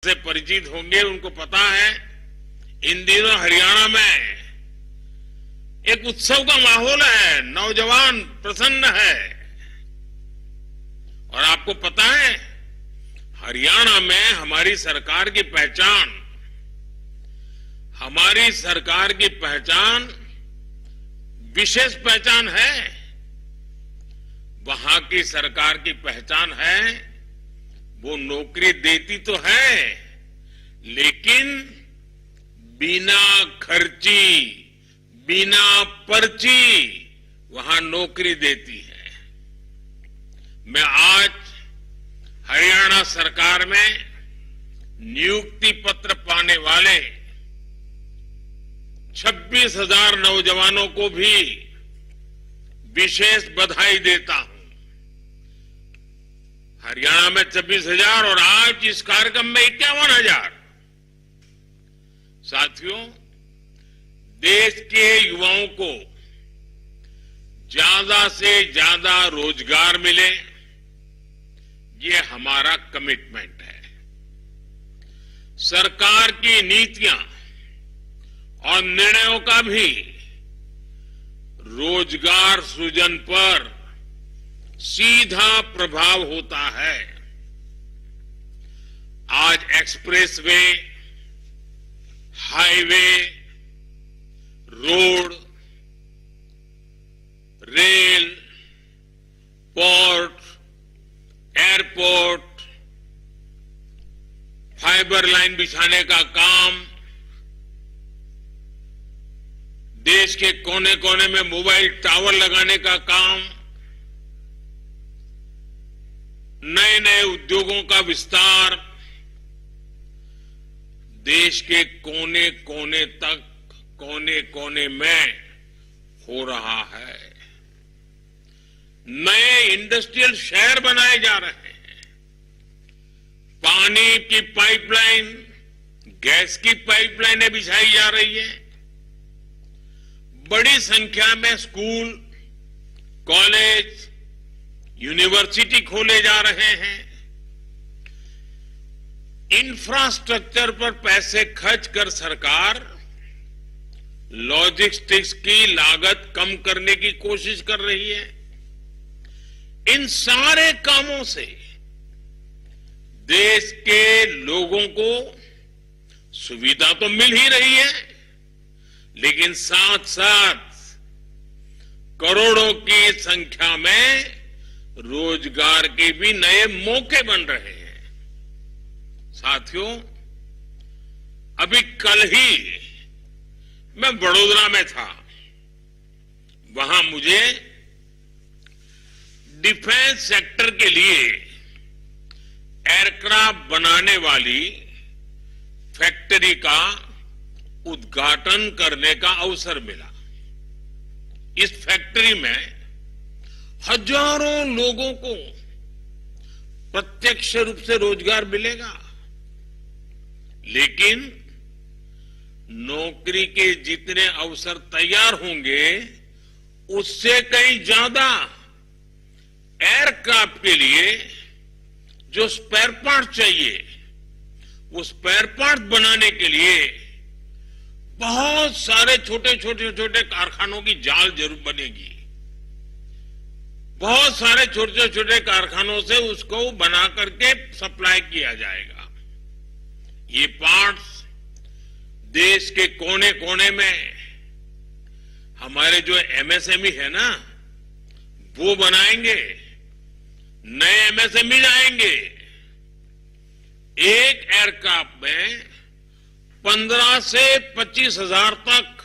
से परिचित होंगे, उनको पता है इन दिनों हरियाणा में एक उत्सव का माहौल है, नौजवान प्रसन्न है। और आपको पता है हरियाणा में हमारी सरकार की पहचान विशेष पहचान है। वहां की सरकार की पहचान है, वो नौकरी देती तो है लेकिन बिना खर्ची, बिना पर्ची वहां नौकरी देती है। मैं आज हरियाणा सरकार में नियुक्ति पत्र पाने वाले 26,000 नौजवानों को भी विशेष बधाई देता हूं। हरियाणा में 26,000 और आज इस कार्यक्रम में 51,000। साथियों, देश के युवाओं को ज्यादा से ज्यादा रोजगार मिले, ये हमारा कमिटमेंट है। सरकार की नीतियां और निर्णयों का भी रोजगार सृजन पर सीधा प्रभाव होता है। आज expressway, highway, road, rail, port, airport, fibre line बिछाने का काम, देश के कोने कोने में मोबाइल टावर लगाने का काम, नए नए उद्योगों का विस्तार, देश के कोने कोने तक, कोने कोने में हो रहा है। नए इंडस्ट्रियल शहर बनाए जा रहे हैं। पानी की पाइपलाइन, गैस की पाइपलाइनें बिछाई जा रही है। बड़ी संख्या में स्कूल, कॉलेज, यूनिवर्सिटी खोले जा रहे हैं। इंफ्रास्ट्रक्चर पर पैसे खर्च कर सरकार लॉजिस्टिक्स की लागत कम करने की कोशिश कर रही है। इन सारे कामों से देश के लोगों को सुविधा तो मिल ही रही है, लेकिन साथ साथ करोड़ों की संख्या में रोजगार के भी नए मौके बन रहे हैं। साथियों, अभी कल ही मैं बड़ौदा में था। वहां मुझे डिफेंस सेक्टर के लिए एयरक्राफ्ट बनाने वाली फैक्ट्री का उद्घाटन करने का अवसर मिला। इस फैक्ट्री में हजारों लोगों को प्रत्यक्ष रूप से रोजगार मिलेगा, लेकिन नौकरी के जितने अवसर तैयार होंगे उससे कहीं ज्यादा एयरक्राफ्ट के लिए जो स्पेयर पार्ट चाहिए, वो स्पेयर पार्ट बनाने के लिए बहुत सारे छोटे छोटे कारखानों की जाल जरूर बनेगी। बहुत सारे छोटे छोटे कारखानों से उसको बना करके सप्लाई किया जाएगा। ये पार्ट्स देश के कोने कोने में हमारे जो एमएसएमई है ना, वो बनाएंगे। नए एमएसएमई आएंगे। एक एयरक्राफ्ट में 15 से 25,000 तक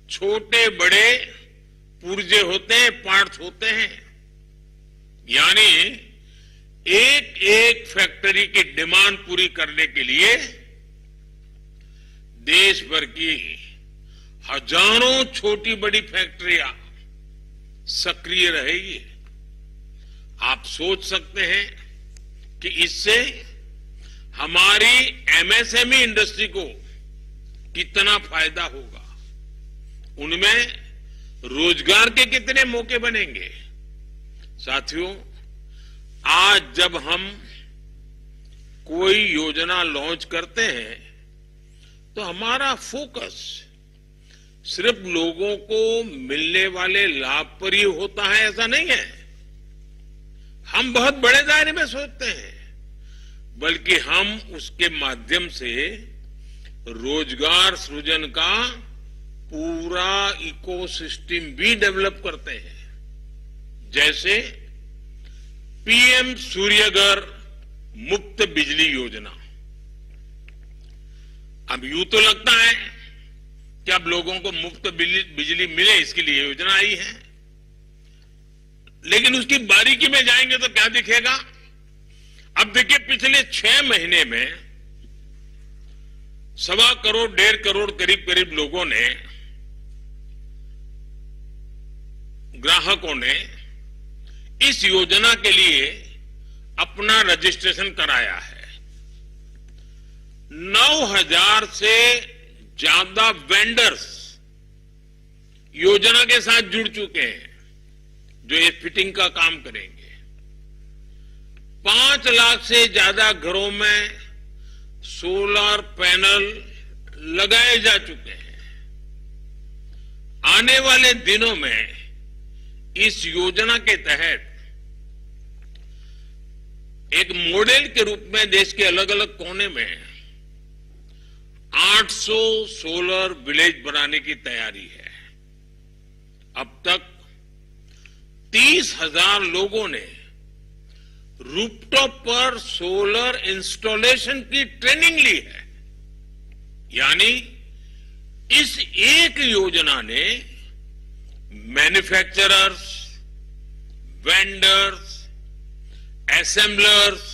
छोटे बड़े पुर्जे होते हैं, पार्ट्स होते हैं। यानी एक एक फैक्ट्री की डिमांड पूरी करने के लिए देश भर की हजारों छोटी बड़ी फैक्ट्रियां सक्रिय रहेगी। आप सोच सकते हैं कि इससे हमारी एमएसएमई इंडस्ट्री को कितना फायदा होगा, उनमें रोजगार के कितने मौके बनेंगे। साथियों, आज जब हम कोई योजना लॉन्च करते हैं तो हमारा फोकस सिर्फ लोगों को मिलने वाले लाभ पर ही होता है ऐसा नहीं है। हम बहुत बड़े दायरे में सोचते हैं, बल्कि हम उसके माध्यम से रोजगार सृजन का पूरा इकोसिस्टम भी डेवलप करते हैं। जैसे पीएम सूर्यघर मुफ्त बिजली योजना। अब यूं तो लगता है कि अब लोगों को मुफ्त बिजली मिले इसके लिए योजना आई है, लेकिन उसकी बारीकी में जाएंगे तो क्या दिखेगा। अब देखिए, पिछले 6 महीने में 1.25 करोड़ 1.5 करोड़ करीब लोगों ने, ग्राहकों ने इस योजना के लिए अपना रजिस्ट्रेशन कराया है। 9,000 से ज्यादा वेंडर्स योजना के साथ जुड़ चुके हैं जो ये फिटिंग का काम करेंगे। 5 लाख से ज्यादा घरों में सोलर पैनल लगाए जा चुके हैं। आने वाले दिनों में इस योजना के तहत एक मॉडल के रूप में देश के अलग अलग कोने में 800 सोलर विलेज बनाने की तैयारी है। अब तक 30,000 लोगों ने रूफटॉप पर सोलर इंस्टॉलेशन की ट्रेनिंग ली है। यानी इस एक योजना ने मैन्युफैक्चरर्स, वेंडर्स, असेंबलर्स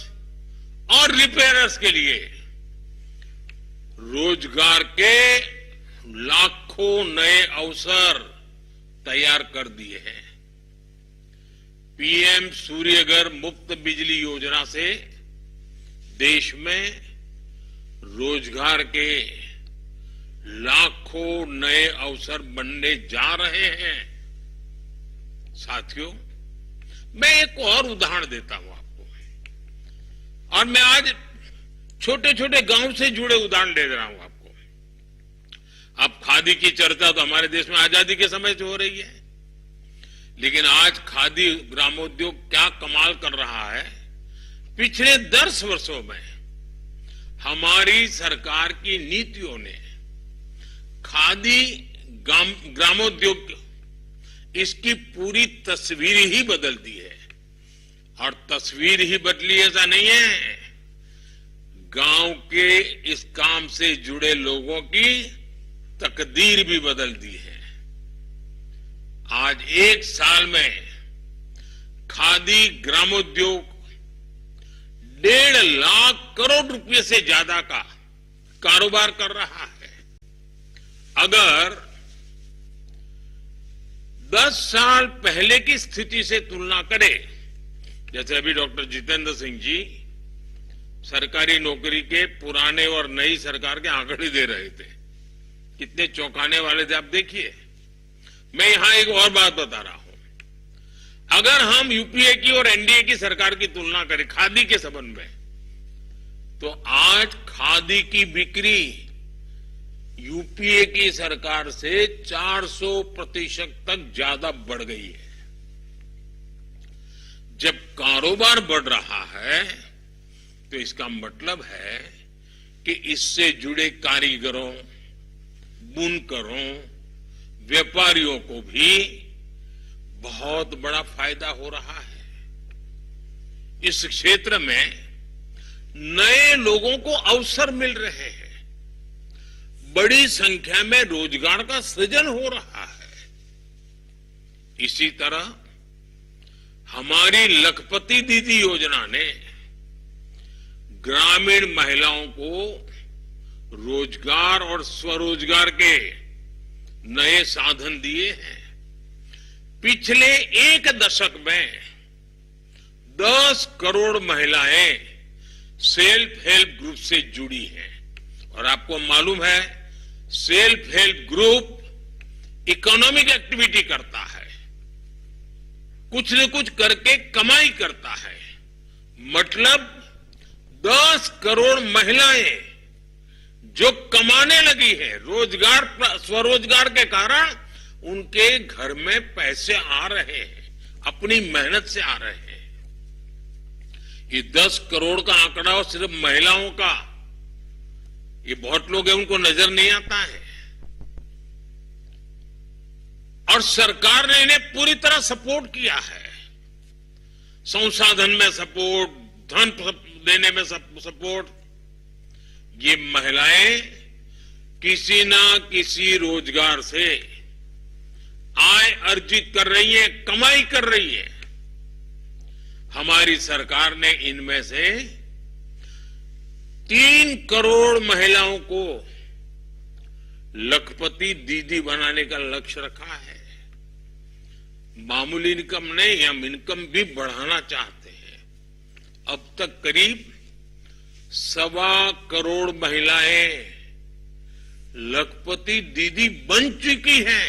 और रिपेयरर्स के लिए रोजगार के लाखों नए अवसर तैयार कर दिए हैं। पीएम सूर्यघर मुफ्त बिजली योजना से देश में रोजगार के लाखों नए अवसर बनने जा रहे हैं। साथियों, मैं एक और उदाहरण देता हूं आपको, और मैं आज छोटे छोटे गांव से जुड़े उदाहरण दे रहा हूं आपको। अब खादी की चर्चा तो हमारे देश में आजादी के समय से हो रही है, लेकिन आज खादी ग्रामोद्योग क्या कमाल कर रहा है। पिछले 10 वर्षों में हमारी सरकार की नीतियों ने खादी ग्रामोद्योग इसकी पूरी तस्वीर ही बदल दी है। और तस्वीर ही बदली ऐसा नहीं है, गांव के इस काम से जुड़े लोगों की तकदीर भी बदल दी है। आज 1 साल में खादी ग्रामोद्योग 1.5 लाख करोड़ रुपए से ज्यादा का कारोबार कर रहा है। अगर 10 साल पहले की स्थिति से तुलना करें, जैसे अभी डॉक्टर जितेंद्र सिंह जी सरकारी नौकरी के पुराने और नई सरकार के आंकड़े दे रहे थे, कितने चौंकाने वाले थे आप देखिए। मैं यहां एक और बात बता रहा हूं, अगर हम यूपीए की और एनडीए की सरकार की तुलना करें खादी के संबंध में, तो आज खादी की बिक्री यूपीए की सरकार से 400% तक ज्यादा बढ़ गई है। जब कारोबार बढ़ रहा है तो इसका मतलब है कि इससे जुड़े कारीगरों, बुनकरों, व्यापारियों को भी बहुत बड़ा फायदा हो रहा है। इस क्षेत्र में नए लोगों को अवसर मिल रहे हैं, बड़ी संख्या में रोजगार का सृजन हो रहा है। इसी तरह हमारी लखपति दीदी योजना ने ग्रामीण महिलाओं को रोजगार और स्वरोजगार के नए साधन दिए हैं। पिछले 1 दशक में 10 करोड़ महिलाएं सेल्फ हेल्प ग्रुप से जुड़ी हैं। और आपको मालूम है, self help group economic activity करता है, कुछ न कुछ करके कमाई करता है। मतलब 10 करोड़ महिलाएं जो कमाने लगी है, रोजगार, स्वरोजगार के कारण उनके घर में पैसे आ रहे हैं, अपनी मेहनत से आ रहे हैं। ये 10 करोड़ का आंकड़ा हो सिर्फ महिलाओं का, ये बहुत लोग हैं उनको नजर नहीं आता है। और सरकार ने इन्हें पूरी तरह सपोर्ट किया है, संसाधन में सपोर्ट, धन देने में सपोर्ट। ये महिलाएं किसी ना किसी रोजगार से आय अर्जित कर रही है, कमाई कर रही है। हमारी सरकार ने इनमें से 3 करोड़ महिलाओं को लखपति दीदी बनाने का लक्ष्य रखा है। मामूली इनकम नहीं, हम इनकम भी बढ़ाना चाहते हैं। अब तक करीब 1.25 करोड़ महिलाएं लखपति दीदी बन चुकी हैं।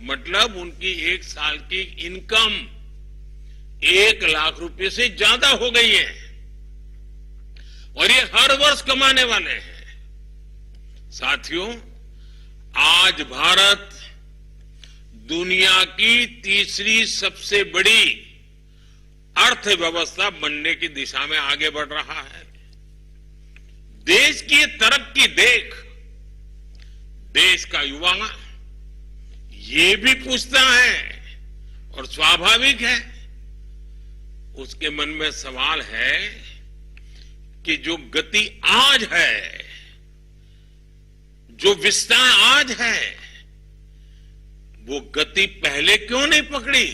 मतलब उनकी 1 साल की इनकम 1 लाख रुपए से ज्यादा हो गई है और ये हर वर्ष कमाने वाले हैं। साथियों, आज भारत दुनिया की तीसरी सबसे बड़ी अर्थव्यवस्था बनने की दिशा में आगे बढ़ रहा है। देश की तरक्की देख देश का युवा ये भी पूछता है और स्वाभाविक है, उसके मन में सवाल है कि जो गति आज है, जो विस्तार आज है, वो गति पहले क्यों नहीं पकड़ी?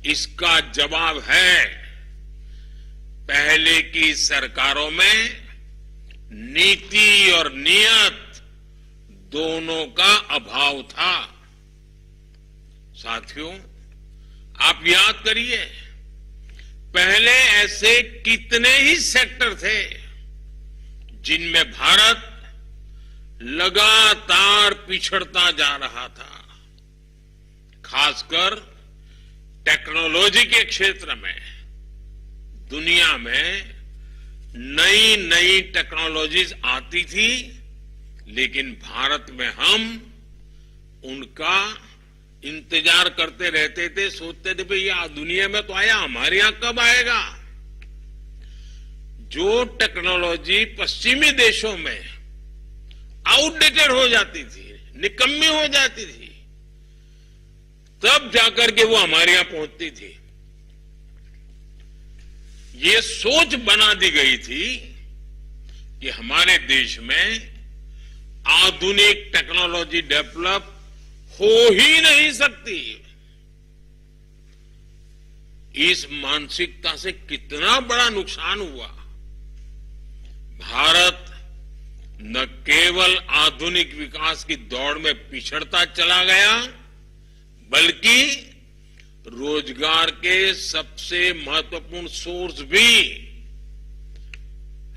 इसका जवाब है, पहले की सरकारों में नीति और नियत दोनों का अभाव था। साथियों, आप याद करिए, पहले ऐसे कितने ही सेक्टर थे जिनमें भारत लगातार पिछड़ता जा रहा था। खासकर टेक्नोलॉजी के क्षेत्र में दुनिया में नई नई टेक्नोलॉजीज आती थी, लेकिन भारत में हम उनका इंतजार करते रहते थे, सोचते थे भैया दुनिया में तो आया, हमारे यहां कब आएगा। जो टेक्नोलॉजी पश्चिमी देशों में आउटडेटेड हो जाती थी, निकम्मी हो जाती थी, तब जाकर के वो हमारे यहां पहुंचती थी। ये सोच बना दी गई थी कि हमारे देश में आधुनिक टेक्नोलॉजी डेवलप हो ही नहीं सकती। इस मानसिकता से कितना बड़ा नुकसान हुआ। भारत न केवल आधुनिक विकास की दौड़ में पिछड़ता चला गया, बल्कि रोजगार के सबसे महत्वपूर्ण सोर्स भी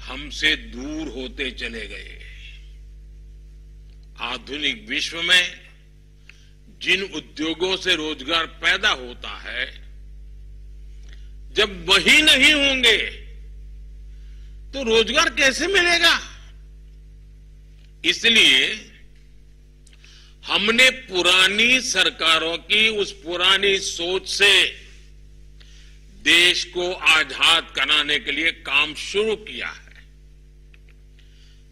हमसे दूर होते चले गए। आधुनिक विश्व में जिन उद्योगों से रोजगार पैदा होता है, जब वही नहीं होंगे तो रोजगार कैसे मिलेगा? इसलिए हमने पुरानी सरकारों की उस पुरानी सोच से देश को आजाद कराने के लिए काम शुरू किया है।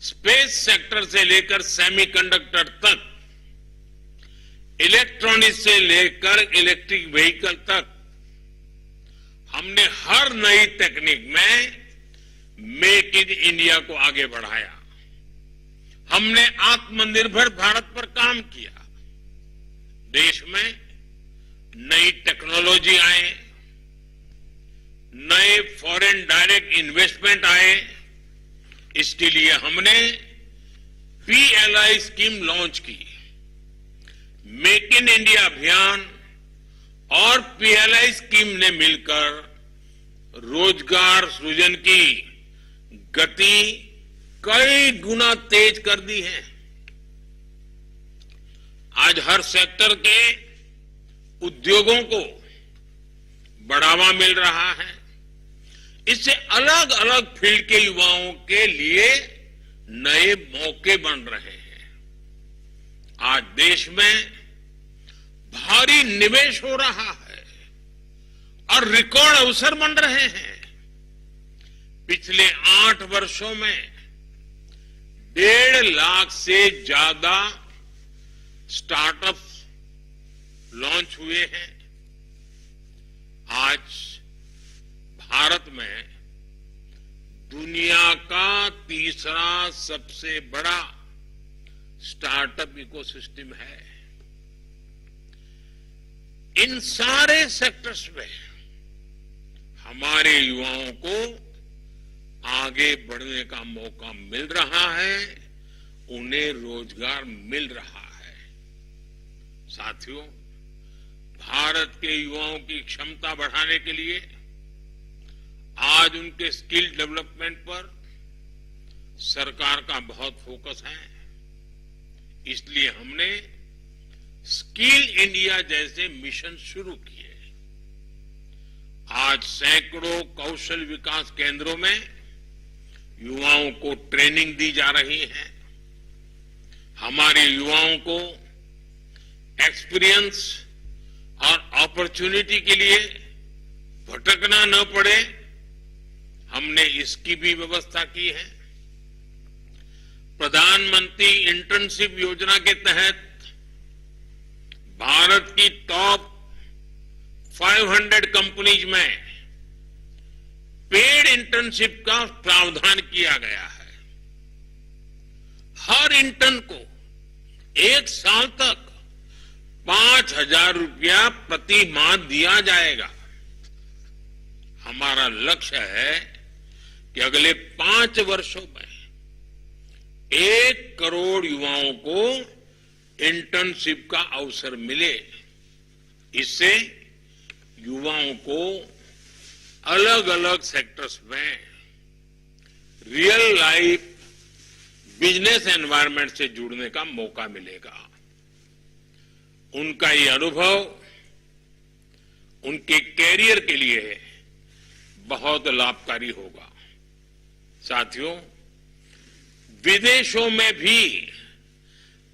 स्पेस सेक्टर से लेकर सेमीकंडक्टर तक, इलेक्ट्रॉनिक्स से लेकर इलेक्ट्रिक व्हीकल तक, हमने हर नई तकनीक में मेक इन इंडिया को आगे बढ़ाया। हमने आत्मनिर्भर भारत पर काम किया। देश में नई टेक्नोलॉजी आए, नए फॉरेन डायरेक्ट इन्वेस्टमेंट आए। इसके लिए हमने पीएलआई स्कीम लॉन्च की। मेक इन इंडिया अभियान और पीएलआई स्कीम ने मिलकर रोजगार सृजन की गति कई गुना तेज कर दी है। आज हर सेक्टर के उद्योगों को बढ़ावा मिल रहा है। इससे अलग अलग फील्ड के युवाओं के लिए नए मौके बन रहे हैं। आज देश में भारी निवेश हो रहा है और रिकॉर्ड अवसर बन रहे हैं। पिछले 8 वर्षों में 1.5 लाख से ज्यादा स्टार्टअप लॉन्च हुए हैं। आज भारत में दुनिया का तीसरा सबसे बड़ा स्टार्टअप इकोसिस्टम है। इन सारे सेक्टर्स में हमारे युवाओं को आगे बढ़ने का मौका मिल रहा है, उन्हें रोजगार मिल रहा है। साथियों, भारत के युवाओं की क्षमता बढ़ाने के लिए आज उनके स्किल डेवलपमेंट पर सरकार का बहुत फोकस है। इसलिए हमने स्किल इंडिया जैसे मिशन शुरू किए। आज सैकड़ों कौशल विकास केंद्रों में युवाओं को ट्रेनिंग दी जा रही है। हमारे युवाओं को एक्सपीरियंस और अपॉर्चुनिटी के लिए भटकना न पड़े, हमने इसकी भी व्यवस्था की है। प्रधानमंत्री इंटर्नशिप योजना के तहत भारत की टॉप 500 कंपनीज में पेड इंटर्नशिप का प्रावधान किया गया है। हर इंटर्न को 1 साल तक 5,000 रुपया प्रति माह दिया जाएगा। हमारा लक्ष्य है कि अगले 5 वर्षों में 1 करोड़ युवाओं को इंटर्नशिप का अवसर मिले। इससे युवाओं को अलग अलग सेक्टर्स में रियल लाइफ बिजनेस एनवायरनमेंट से जुड़ने का मौका मिलेगा। उनका ये अनुभव उनके कैरियर के लिए बहुत लाभकारी होगा। साथियों, विदेशों में भी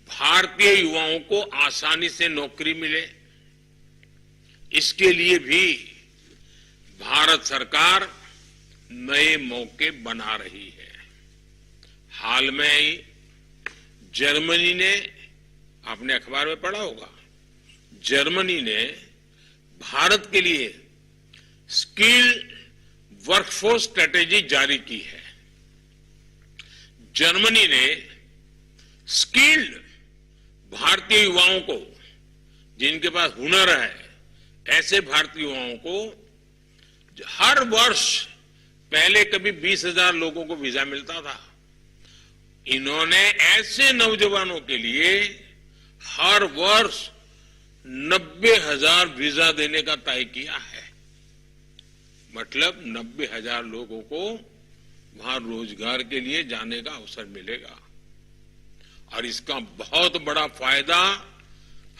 भारतीय युवाओं को आसानी से नौकरी मिले, इसके लिए भी भारत सरकार नए मौके बना रही है। हाल में ही जर्मनी ने, आपने अखबार में पढ़ा होगा, जर्मनी ने भारत के लिए स्किल वर्कफोर्स स्ट्रेटेजी जारी की है। जर्मनी ने स्किल्ड भारतीय युवाओं को, जिनके पास हुनर है, ऐसे भारतीय युवाओं को हर वर्ष, पहले कभी 20,000 लोगों को वीजा मिलता था, इन्होंने ऐसे नौजवानों के लिए हर वर्ष 90,000 वीजा देने का तय किया है। मतलब 90,000 लोगों को वहां रोजगार के लिए जाने का अवसर मिलेगा। और इसका बहुत बड़ा फायदा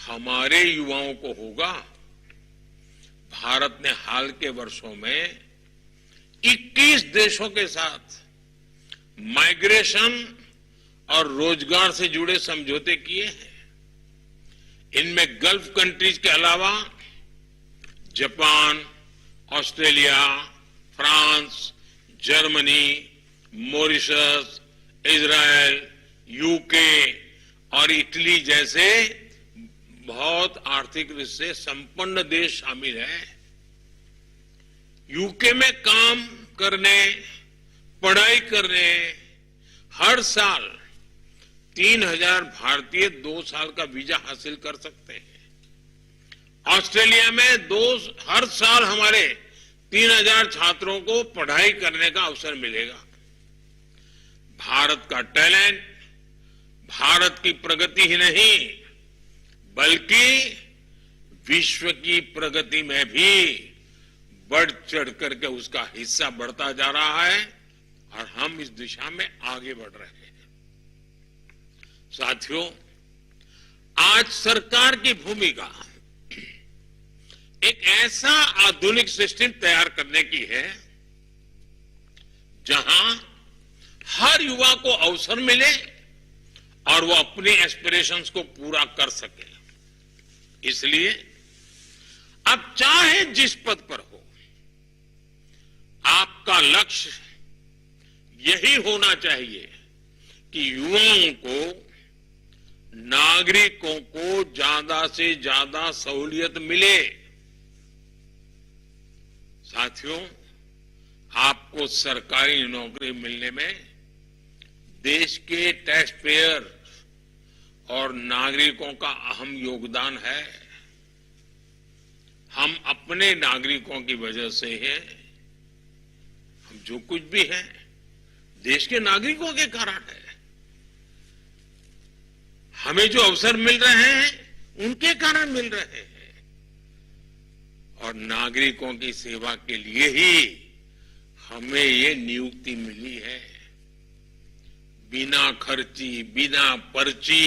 हमारे युवाओं को होगा। भारत ने हाल के वर्षों में 21 देशों के साथ माइग्रेशन और रोजगार से जुड़े समझौते किए हैं। इनमें गल्फ कंट्रीज के अलावा Japan, Australia, France, Germany, Mauritius, Israel, UK और इटली जैसे बहुत आर्थिक रूप से संपन्न देश शामिल हैं। यूके में काम करने, पढ़ाई करने हर साल 3,000 भारतीय 2 साल का वीजा हासिल कर सकते हैं। ऑस्ट्रेलिया में हर साल हमारे 3,000 छात्रों को पढ़ाई करने का अवसर मिलेगा। भारत का टैलेंट भारत की प्रगति ही नहीं, बल्कि विश्व की प्रगति में भी बढ़ चढ़ करके उसका हिस्सा बढ़ता जा रहा है और हम इस दिशा में आगे बढ़ रहे हैं। साथियों, आज सरकार की भूमिका एक ऐसा आधुनिक सिस्टम तैयार करने की है जहां हर युवा को अवसर मिले और वो अपने एस्पिरेशंस को पूरा कर सके। इसलिए अब चाहे जिस पद पर हो, आपका लक्ष्य यही होना चाहिए कि युवाओं को, नागरिकों को ज्यादा से ज्यादा सहूलियत मिले। साथियों, आपको सरकारी नौकरी मिलने में देश के टैक्स पेयर और नागरिकों का अहम योगदान है। हम अपने नागरिकों की वजह से हैं, हम जो कुछ भी हैं देश के नागरिकों के कारण है। हमें जो अवसर मिल रहे हैं उनके कारण मिल रहे हैं, और नागरिकों की सेवा के लिए ही हमें ये नियुक्ति मिली है। बिना खर्ची, बिना पर्ची,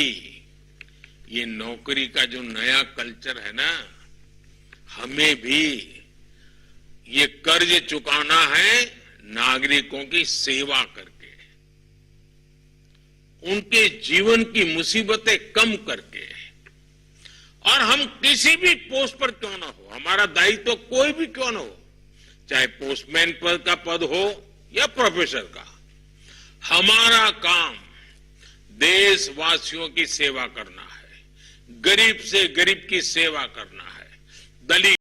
ये नौकरी का जो नया कल्चर है ना, हमें भी ये कर्ज चुकाना है नागरिकों की सेवा करके, उनके जीवन की मुसीबतें कम करके। और हम किसी भी पोस्ट पर क्यों ना हो, हमारा दायित्व तो कोई भी क्यों ना हो, चाहे पोस्टमैन पद का पद हो या प्रोफेसर का, हमारा काम देशवासियों की सेवा करना है, गरीब से गरीब की सेवा करना है, दलित